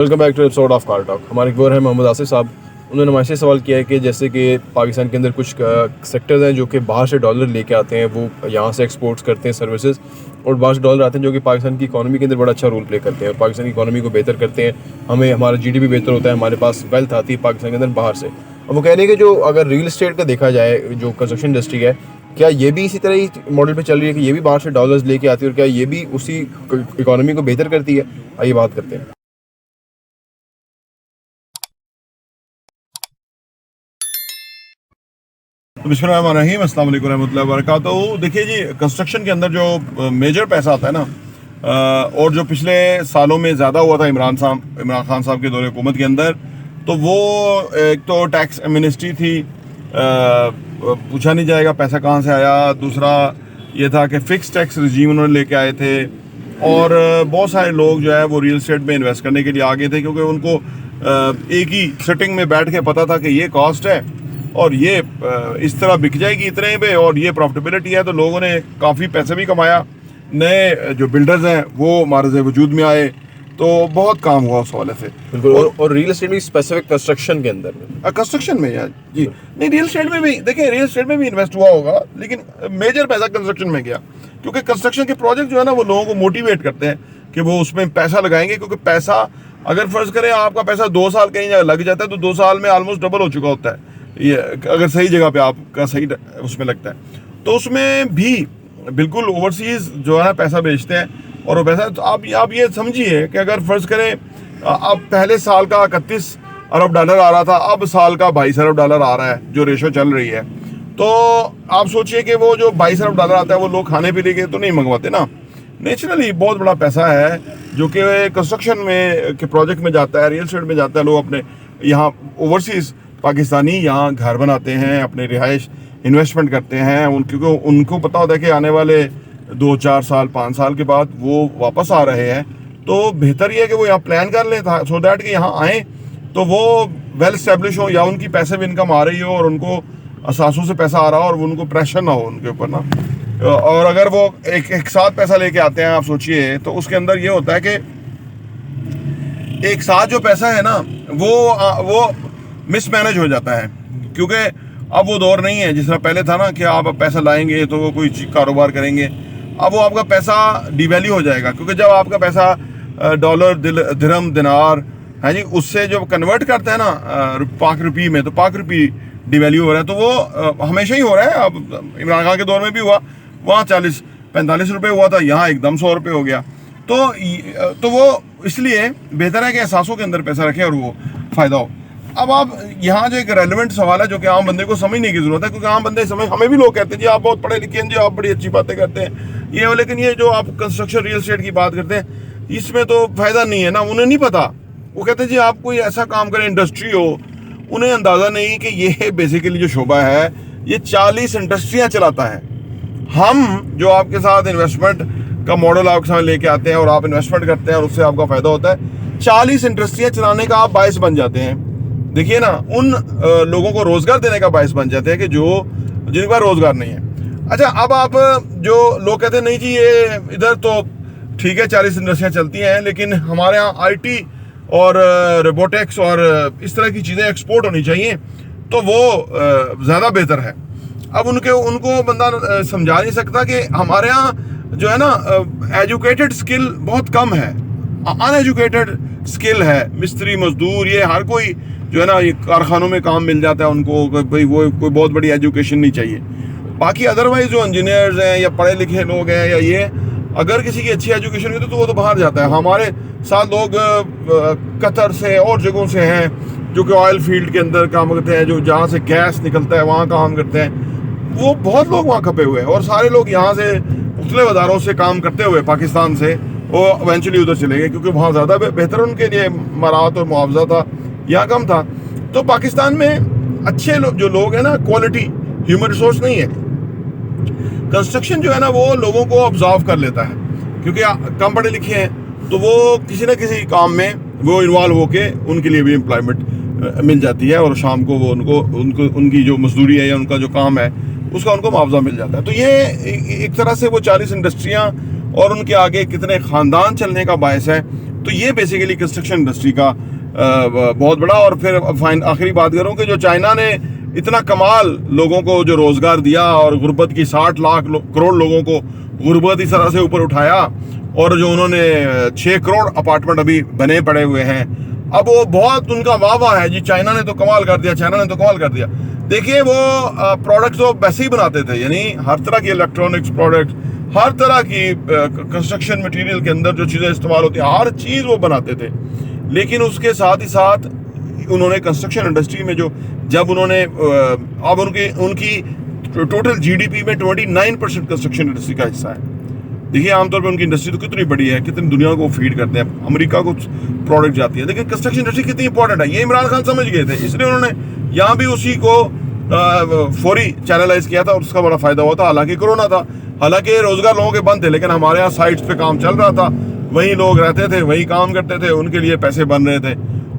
Welcome back to episode of car talk. हमारे viewer हैं मोहम्मद आसिफ साहब। उन्होंने हमारे से सवाल किया है कि जैसे कि पाकिस्तान के अंदर कुछ सेक्टर्स हैं जो कि बाहर से डॉलर लेके आते हैं, वो यहाँ से एक्सपोर्ट्स करते हैं सर्विसेज, और बाहर से डॉलर आते हैं जो कि पाकिस्तान की इकॉनमी के अंदर बड़ा अच्छा रोल प्ले करते हैं और पाकिस्तान की इकॉनमी को बेहतर करते हैं। हमें हमारा जीडीपी बेहतर होता है, हमारे पास वेल्थ आती है पाकिस्तान के अंदर बाहर से। और वो कह रहे हैं कि जो अगर रियल एस्टेट का देखा जाए, जो कंस्ट्रक्शन इंडस्ट्री है, क्या ये भी इसी तरह ही मॉडल पे चल रही है कि ये भी बाहर से डॉलर्स लेके आती है और क्या ये भी उसी इकॉनमी को बेहतर करती है? आइए बात करते हैं। तो बिस्मिल्लाहिर्रहमानिर्रहीम, अस्सलाम वालेकुम रहमतुल्लाहि व बरकातहू। देखिए जी, कंस्ट्रक्शन के अंदर जो मेजर पैसा आता है ना, और जो पिछले सालों में ज़्यादा हुआ था इमरान खान साहब के दौरे हुकूमत के अंदर, तो वो एक तो टैक्स एमनेस्टी थी, पूछा नहीं जाएगा पैसा कहाँ से आया। दूसरा ये था कि फ़िक्स टैक्स रजीम उन्होंने लेके आए थे, और बहुत सारे लोग जो है वो रियल एस्टेट में इन्वेस्ट करने के लिए आ गए थे, क्योंकि उनको एक ही सिटिंग में बैठ के पता था कि ये कॉस्ट है और ये इस तरह बिक जाएगी इतने पे, और ये प्रॉफिटेबिलिटी है। तो लोगों ने काफ़ी पैसे भी कमाया, नए जो बिल्डर्स हैं वो मार्ज वजूद में आए, तो बहुत काम हुआ उस हवाले से। बिल्कुल। और रियल एस्टेट भी स्पेसिफिक कंस्ट्रक्शन के अंदर में, कंस्ट्रक्शन में यार जी, नहीं रियल एस्टेट में भी देखिए, रियल एस्टेट में भी इन्वेस्ट हुआ होगा, लेकिन मेजर पैसा कंस्ट्रक्शन में गया, क्योंकि कंस्ट्रक्शन के प्रोजेक्ट जो है ना वो लोगों को मोटिवेट करते हैं कि वो उसमें पैसा लगाएंगे। क्योंकि पैसा, अगर फर्ज करें आपका पैसा 2 साल कहीं जगह लग जाता है, तो 2 साल में ऑलमोस्ट डबल हो चुका होता है ये, अगर सही जगह पे आपका सही उसमें लगता है। तो उसमें भी बिल्कुल ओवरसीज जो है ना पैसा बेचते हैं, और वो पैसा तो आप ये समझिए कि अगर फ़र्ज़ करें अब पहले साल का 31 अरब डॉलर आ रहा था, अब साल का 22 अरब डॉलर आ रहा है, जो रेशो चल रही है। तो आप सोचिए कि वो जो 22 अरब डॉलर आता है वो लोग खाने पीने के तो नहीं मंगवाते ना। नेचुरली बहुत बड़ा पैसा है जो कि कंस्ट्रक्शन में के प्रोजेक्ट में जाता है, रियल एस्टेट में जाता है। लोग अपने यहाँ ओवरसीज़ पाकिस्तानी यहाँ घर बनाते हैं, अपने रिहाइश इन्वेस्टमेंट करते हैं, क्योंकि उनको पता होता है कि आने वाले 2-4 साल 5 साल के बाद वो वापस आ रहे हैं। तो बेहतर ये है कि वो यहाँ प्लान कर लें, सो दैट कि यहाँ आएँ तो वो वेल स्टैब्लिश हो, या उनकी पैसे भी इनकम आ रही हो और उनको असासों से पैसा आ रहा हो, और उनको प्रेशर ना हो उनके ऊपर ना। और अगर वो एक साथ पैसा लेके आते हैं, आप सोचिए, तो उसके अंदर ये होता है कि एक साथ जो पैसा है ना वो मिसमैनेज हो जाता है, क्योंकि अब वो दौर नहीं है जिस तरह पहले था ना कि आप पैसा लाएंगे तो वो कोई कारोबार करेंगे। अब वो आपका पैसा डिवैल्यू हो जाएगा, क्योंकि जब आपका पैसा डॉलर दिरहम दिनार है जी, उससे जो कन्वर्ट करते हैं ना पाक रुपये में, तो पाक रुपये डिवैल्यू हो रहा है। तो वो हमेशा ही हो रहा है। अब इमरान खान के दौर में भी हुआ, वहाँ 40-45 रुपये हुआ था, यहाँ एकदम 100 रुपये हो गया। तो वो इसलिए बेहतर है कि एहसासों के अंदर पैसा रखें और वो फ़ायदा हो। अब आप यहाँ जो एक रेलेवेंट सवाल है जो कि आम बंदे को समझने की ज़रूरत है, क्योंकि आम बंदे हमें भी लोग कहते हैं जी आप बहुत पढ़े लिखे हैं जी, आप बड़ी अच्छी बातें करते हैं ये, लेकिन ये जो आप कंस्ट्रक्शन रियल एस्टेट की बात करते हैं इसमें तो फ़ायदा नहीं है ना। उन्हें नहीं पता, वो कहते हैं जी आप कोई ऐसा काम करें, इंडस्ट्री हो। उन्हें अंदाज़ा नहीं कि ये बेसिकली जो शोबा है ये 40 इंडस्ट्रियाँ चलाता है। हम जो आपके साथ इन्वेस्टमेंट का मॉडल आपके सामने लेके आते हैं और आप इन्वेस्टमेंट करते हैं और उससे आपका फ़ायदा होता है, 40 इंडस्ट्रियाँ चलाने का आप बायस बन जाते हैं। देखिए ना, उन लोगों को रोज़गार देने का बायस बन जाते हैं कि जिनके पास रोज़गार नहीं है। अच्छा, अब आप जो लोग कहते हैं नहीं जी ये इधर तो ठीक है 40 इंडस्ट्रियाँ चलती हैं, लेकिन हमारे यहाँ IT और रोबोटिक्स और इस तरह की चीज़ें एक्सपोर्ट होनी चाहिए, तो वो ज़्यादा बेहतर है। अब उनको बंदा समझा नहीं सकता कि हमारे यहाँ जो है ना एजुकेटेड स्किल बहुत कम है, अनएजुकेटेड स्किल है। मिस्त्री, मजदूर, ये हर कोई जो है ना ये कारखानों में काम मिल जाता है उनको, भाई वो कोई बहुत बड़ी एजुकेशन नहीं चाहिए। बाकी अदरवाइज जो इंजीनियर्स हैं या पढ़े लिखे लोग हैं, या ये अगर किसी की अच्छी एजुकेशन होती है तो वो तो बाहर जाता है। हमारे साथ लोग कतर से और जगहों से हैं जो कि ऑयल फील्ड के अंदर काम करते हैं, जो जहाँ से गैस निकलता है वहाँ काम करते हैं। वो बहुत लोग वहाँ खपे हुए हैं, और सारे लोग यहाँ से मुख्तलिफ अदारों से काम करते हुए पाकिस्तान से वो इवेंचुअली उधर चले गए, क्योंकि वहाँ ज़्यादा बेहतर उनके लिए मराहत और मुआवजा था, यहाँ कम था। तो पाकिस्तान में अच्छे जो लोग हैं ना, क्वालिटी ह्यूमन रिसोर्स नहीं है। कंस्ट्रक्शन जो है ना वो लोगों को ऑब्जर्व कर लेता है, क्योंकि कम पढ़े लिखे हैं, तो वो किसी न किसी काम में वो इन्वॉल्व होके उनके लिए भी एम्प्लॉयमेंट मिल जाती है, और शाम को वो उनकी जो मजदूरी है या उनका जो काम है उसका उनको मुआवजा मिल जाता है। तो ये एक तरह से वो 40 इंडस्ट्रियाँ और उनके आगे कितने ख़ानदान चलने का बायस है, तो ये बेसिकली कंस्ट्रक्शन इंडस्ट्री का बहुत बड़ा। और फिर आखिरी बात करूं कि जो चाइना ने इतना कमाल लोगों को जो रोजगार दिया और गुर्बत की 60 लाख करोड़ लोगों को गुर्बत इस तरह से ऊपर उठाया, और जो उन्होंने 6 करोड़ अपार्टमेंट अभी बने पड़े हुए हैं, अब वो बहुत उनका वाह है जी, चाइना ने तो कमाल कर दिया, चाइना ने तो कमाल कर दिया। देखिए वो प्रोडक्ट्स तो वैसे ही बनाते थे, यानी हर तरह की इलेक्ट्रॉनिक्स प्रोडक्ट, हर तरह की कंस्ट्रक्शन मटेरियल के अंदर जो चीज़ें इस्तेमाल होती है हर चीज़ वो बनाते थे। लेकिन उसके साथ ही साथ उन्होंने कंस्ट्रक्शन इंडस्ट्री में जो जब उन्होंने अब उनकी टोटल जीडीपी में 29% कंस्ट्रक्शन इंडस्ट्री का हिस्सा है। देखिए आमतौर पर उनकी इंडस्ट्री तो कितनी बड़ी है, कितनी दुनिया को फीड करते हैं, अमेरिका को प्रोडक्ट जाती है, लेकिन कंस्ट्रक्शन इंडस्ट्री कितनी इंपॉर्टेंट है ये इमरान खान समझ गए थे, इसलिए उन्होंने यहाँ भी उसी को फौरी चैनलाइज किया था और उसका बड़ा फायदा हुआ था। हालांकि कोरोना था, हालांकि रोजगार लोगों के बंद थे, लेकिन हमारे यहाँ साइट्स पे काम चल रहा था, वहीं लोग रहते थे, वहीं काम करते थे, उनके लिए पैसे बन रहे थे,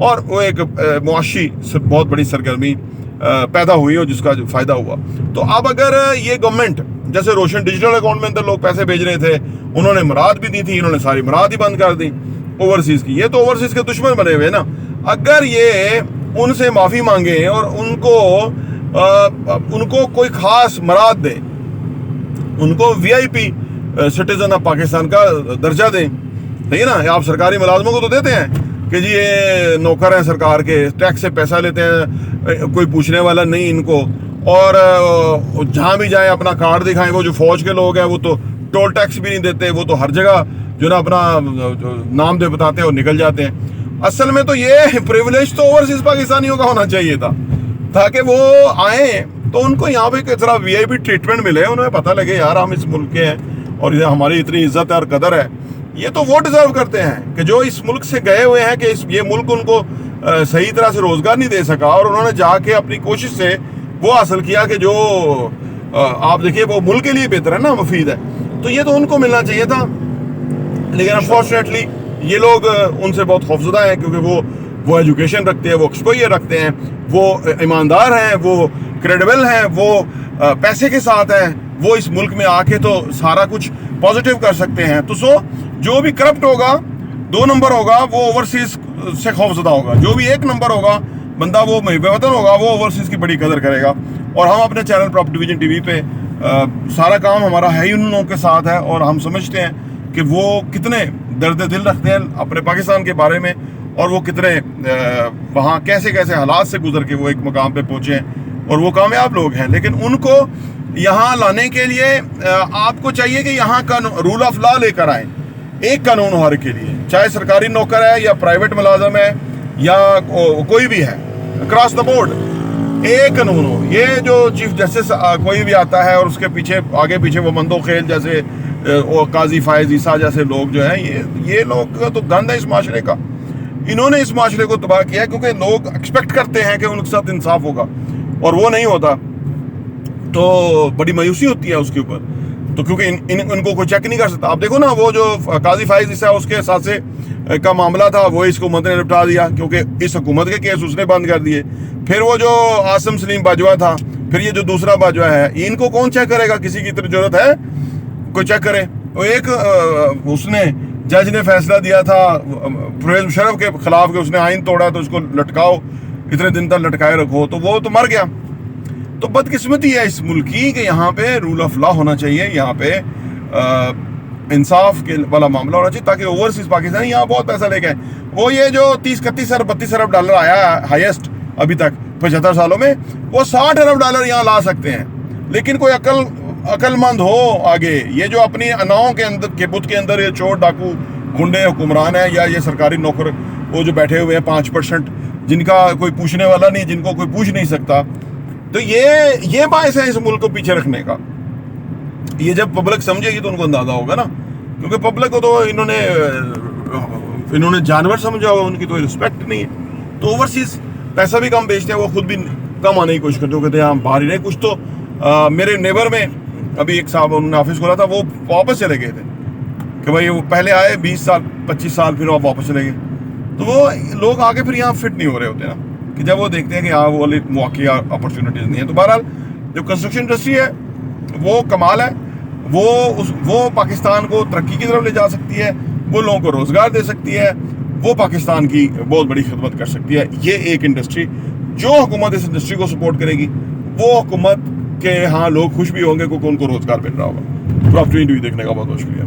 और वो एक मुआशी बहुत बड़ी सरगर्मी पैदा हुई और जिसका जो फायदा हुआ। तो अब अगर ये गवर्नमेंट जैसे रोशन डिजिटल अकाउंट में अंदर लोग पैसे भेज रहे थे, उन्होंने मराद भी दी थी, इन्होंने सारी मराद ही बंद कर दी ओवरसीज की, ये तो ओवरसीज के दुश्मन बने हुए ना। अगर ये उनसे माफी मांगे और उनको कोई खास मराद दे, उनको वीआईपी सिटीजन ऑफ पाकिस्तान का दर्जा दें, ठीक है ना। आप सरकारी मुलाजमों को तो देते हैं कि जी ये नौकर हैं सरकार के, टैक्स से पैसा लेते हैं, कोई पूछने वाला नहीं इनको, और जहाँ भी जाए अपना कार्ड दिखाएं। वो जो फौज के लोग हैं वो तो टोल टैक्स भी नहीं देते, वो तो हर जगह जो ना अपना नाम दे बताते हैं और निकल जाते हैं। असल में तो ये प्रिविलेज तो ओवरसीज पाकिस्तानियों का होना चाहिए था, ताकि वो आए तो उनको यहाँ पे किस तरह वीआईपी ट्रीटमेंट मिले, उन्हें पता लगे यार हम इस मुल्क के हैं और हमारी इतनी इज्जत है और कदर है। ये तो वो डिजर्व करते हैं कि जो इस मुल्क से गए हुए हैं कि ये मुल्क उनको सही तरह से रोजगार नहीं दे सका, और उन्होंने जाके अपनी कोशिश से वो हासिल किया कि जो आप देखिए वो मुल्क के लिए बेहतर है ना, मुफीद है, तो ये तो उनको मिलना चाहिए था। लेकिन अनफॉर्चुनेटली ये लोग उनसे बहुत खौफजदा हैं, क्योंकि वो एजुकेशन रखते हैं, वो एक्सपोजर रखते हैं, वो ईमानदार हैं, वो क्रेडिबल हैं, वो पैसे के साथ हैं, वो इस मुल्क में आके तो सारा कुछ पॉजिटिव कर सकते हैं। तो जो भी करप्ट होगा 2 नंबर होगा वो ओवरसीज से खौफजदा होगा, जो भी 1 नंबर होगा बंदा वो महबूब वतन होगा, वो ओवरसीज की बड़ी कदर करेगा। और हम अपने चैनल प्रॉपर्टी विजन टीवी पे सारा काम हमारा है ही उन लोगों के साथ है, और हम समझते हैं कि वो कितने दर्द दिल रखते हैं अपने पाकिस्तान के बारे में, और वो कितने वहाँ कैसे कैसे हालात से गुजर के वो एक मुकाम पे पहुँचे हैं, और वो कामयाब लोग हैं। लेकिन उनको यहाँ लाने के लिए आपको चाहिए कि यहाँ का रूल ऑफ लॉ लेकर आए, एक कानून हो हर के लिए, चाहे सरकारी नौकर है या प्राइवेट मुलाजम है या कोई भी है, अक्रॉस द बोर्ड एक कानून हो। ये जो चीफ जस्टिस कोई भी आता है और उसके पीछे आगे पीछे वो मंदो खेल जैसे काजी फायज ईसा जैसे लोग जो हैं, ये लोग तो गंद है इस माशरे का, इन्होंने इस माशरे को तबाह किया, क्योंकि लोग एक्सपेक्ट करते हैं कि उनके साथ इंसाफ होगा और वो नहीं होता, तो बड़ी मायूसी होती है उसके ऊपर। तो क्योंकि इनको कोई चेक नहीं कर सकता। आप देखो ना, वो जो काजी फायज ईसा उसके साथ से का मामला था, वो इस हुकूमत ने निपटा दिया, क्योंकि इस हुकूमत के केस उसने बंद कर दिए। फिर वो जो आसिम सलीम बाजवा था, फिर ये जो दूसरा बाजवा है, इनको कौन चेक करेगा? किसी की इतनी जरूरत है कोई चेक करे? वो एक उसने जज ने फैसला दिया था परवेज मुशर्रफ के खिलाफ कि उसने आइन तोड़ा तो उसको लटकाओ, इतने दिन तक लटकाए रखो, तो वो तो मर गया। तो बदकिस्मती है इस मुल्क की कि यहाँ पे रूल ऑफ लॉ होना चाहिए, यहाँ पे इंसाफ के वाला मामला होना चाहिए, ताकि ओवरसीज पाकिस्तानी यहाँ बहुत पैसा लेके आए। वो ये जो 30-31 अरब 32 अरब डॉलर आया हाईएस्ट अभी तक 75 सालों में, वो 60 अरब डॉलर यहाँ ला सकते हैं। लेकिन कोई अक्लमंद हो आगे, ये जो अपनी अनाओं के अंदर के बुत के अंदर ये चोर डाकू गुंडे हुक्मरान है, या ये सरकारी नौकर वो जो बैठे हुए हैं 5%, जिनका कोई पूछने वाला नहीं, जिनको कोई पूछ नहीं सकता, तो ये बायस है इस मुल्क को पीछे रखने का। ये जब पब्लिक समझेगी तो उनको अंदाजा होगा ना, क्योंकि पब्लिक को तो इन्होंने जानवर समझा होगा, उनकी तो रिस्पेक्ट नहीं है। तो ओवरसीज पैसा भी कम बेचते हैं, वो खुद भी कम आने की कोशिश करते हो, कहते हैं हम बाहर ही नहीं। कुछ तो मेरे नेबर में अभी एक साहब उन्होंने ऑफिस खोला था, वो वापस चले गए थे कि भाई वो पहले आए 20 साल 25 साल फिर वापस चले गए। तो वो लोग आगे फिर यहाँ फिट नहीं हो रहे होते ना, कि जब वो देखते हैं कि हाँ वो वाली मौके अपॉर्चुनिटीज नहीं है। तो बहरहाल जो कंस्ट्रक्शन इंडस्ट्री है वो कमाल है, वो पाकिस्तान को तरक्की की तरफ ले जा सकती है, वो लोगों को रोजगार दे सकती है, वो पाकिस्तान की बहुत बड़ी खिदमत कर सकती है। ये एक इंडस्ट्री, जो हुकूमत इस इंडस्ट्री को सपोर्ट करेगी वो हुकूमत के यहाँ लोग खुश भी होंगे क्योंकि उनको रोजगार मिल रहा होगा। प्रॉपर्टी देखने का बहुत बहुत शुक्रिया।